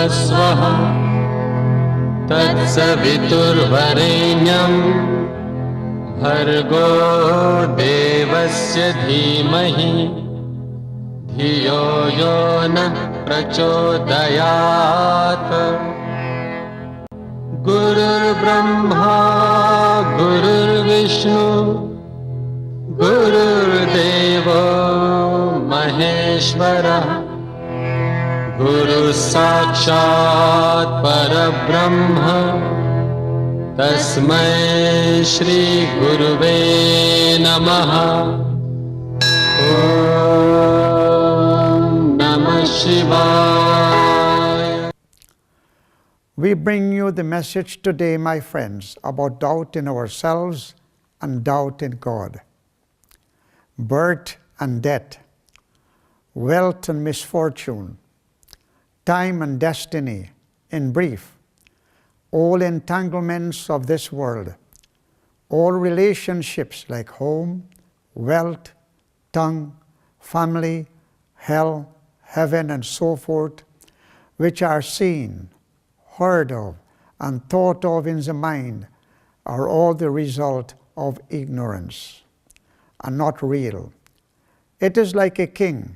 Swah Tatsaviturvarenyam Bhargo Devasya Dhimahi Dhiyo Yo Nah Prachodayat Gurur Brahma Gurur Vishnu Gurur Deva Maheshwara Guru Sakshat Parabrahma Tasmai Shri Guruve Namaha Om Namah Shivaya. We bring you the message today, my friends, about doubt in ourselves and doubt in God. Birth and death, wealth and misfortune, time and destiny, in brief, all entanglements of this world, all relationships like home, wealth, tongue, family, hell, heaven, and so forth, which are seen, heard of, and thought of in the mind, are all the result of ignorance and not real. It is like a king,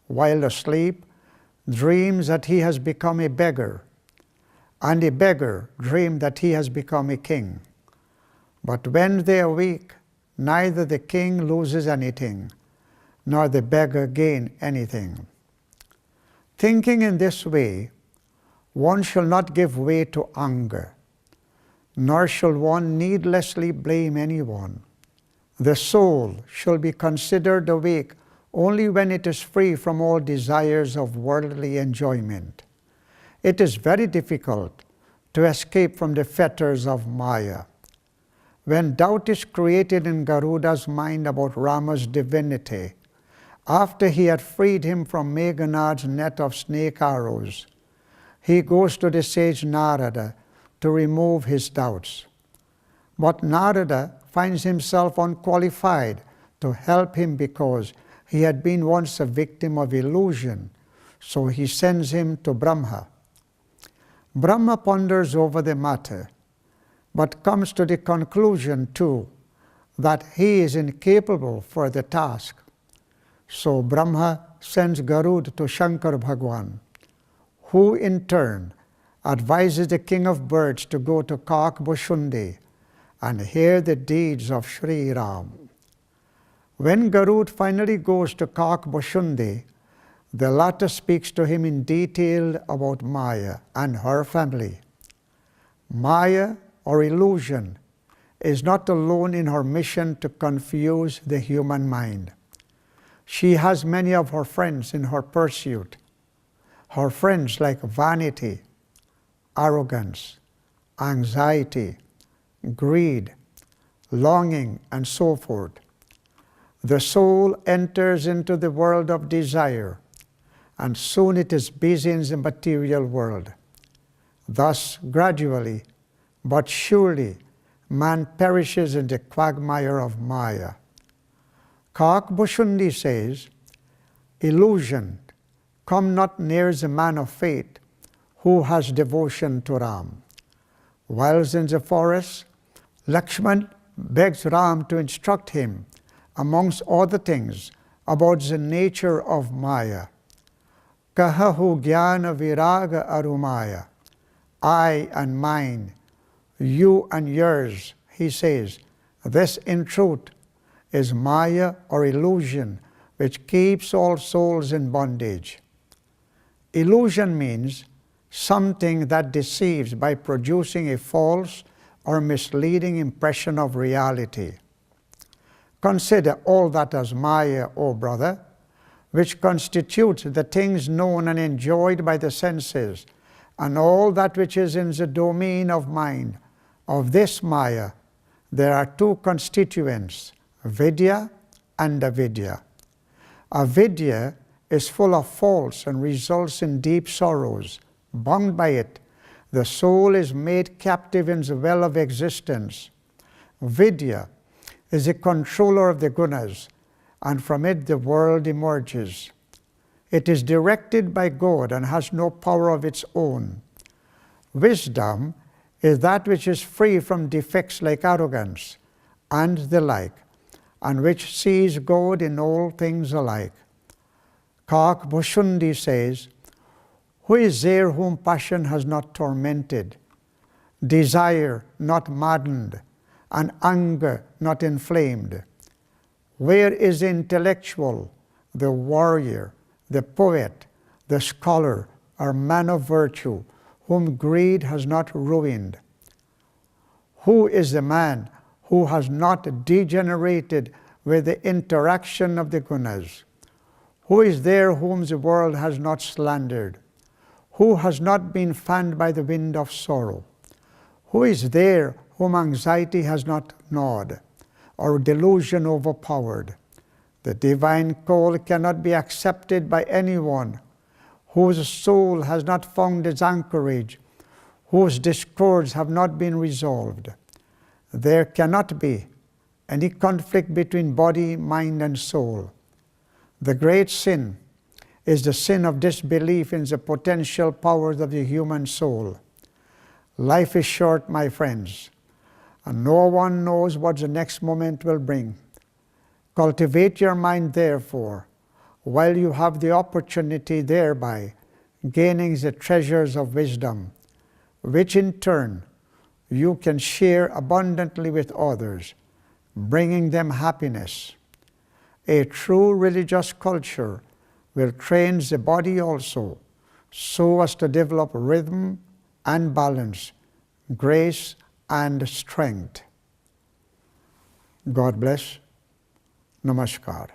while asleep, dreams that he has become a beggar, and a beggar dreams that he has become a king. But when they awake, neither the king loses anything, nor the beggar gain anything. Thinking in this way, one shall not give way to anger, nor shall one needlessly blame anyone. The soul shall be considered awake only when it is free from all desires of worldly enjoyment. It is very difficult to escape from the fetters of Maya. When doubt is created in Garuda's mind about Rama's divinity, after he had freed him from Meghanad's net of snake arrows, he goes to the sage Narada to remove his doubts. But Narada finds himself unqualified to help him because he had been once a victim of illusion, so he sends him to Brahma. Brahma ponders over the matter, but comes to the conclusion too that he is incapable for the task. So Brahma sends Garuda to Shankar Bhagwan, who in turn advises the king of birds to go to Kakbhushundi and hear the deeds of Sri Ram. When Garuda finally goes to Kakbhushundi, the latter speaks to him in detail about Maya and her family. Maya, or illusion, is not alone in her mission to confuse the human mind. She has many of her friends in her pursuit. Her friends like vanity, arrogance, anxiety, greed, longing, and so forth. The soul enters into the world of desire, and soon it is busy in the material world. Thus, gradually, but surely, man perishes in the quagmire of Maya. Kakbhushundi says, illusion, come not near the man of faith who has devotion to Ram. Whilst in the forest, Lakshman begs Ram to instruct him, amongst other things, about the nature of Maya. Kahahu jnana viraga arumaya. I and mine, you and yours, he says. This in truth is Maya, or illusion, which keeps all souls in bondage. Illusion means something that deceives by producing a false or misleading impression of reality. Consider all that as Maya, O brother, which constitutes the things known and enjoyed by the senses, and all that which is in the domain of mind. Of this Maya, there are two constituents, Vidya and Avidya. Avidya is full of faults and results in deep sorrows. Bound by it, the soul is made captive in the well of existence. Vidya is a controller of the gunas, and from it the world emerges. It is directed by God and has no power of its own. Wisdom is that which is free from defects like arrogance and the like, and which sees God in all things alike. Kak Bhushundi says, "Who is there whom passion has not tormented, desire not maddened, and anger not inflamed? Where is the intellectual, the warrior, the poet, the scholar, or man of virtue, whom greed has not ruined? Who is the man who has not degenerated with the interaction of the gunas? Who is there whom the world has not slandered? Who has not been fanned by the wind of sorrow? Who is there whom anxiety has not gnawed, or delusion overpowered? The divine call cannot be accepted by anyone whose soul has not found its anchorage, whose discords have not been resolved. There cannot be any conflict between body, mind, and soul. The great sin is the sin of disbelief in the potential powers of the human soul. Life is short, my friends, and no one knows what the next moment will bring. Cultivate your mind, therefore, while you have the opportunity, thereby gaining the treasures of wisdom, which in turn you can share abundantly with others, bringing them happiness. A true religious culture will train the body also, so as to develop rhythm and balance, grace and strength. God bless. Namaskar.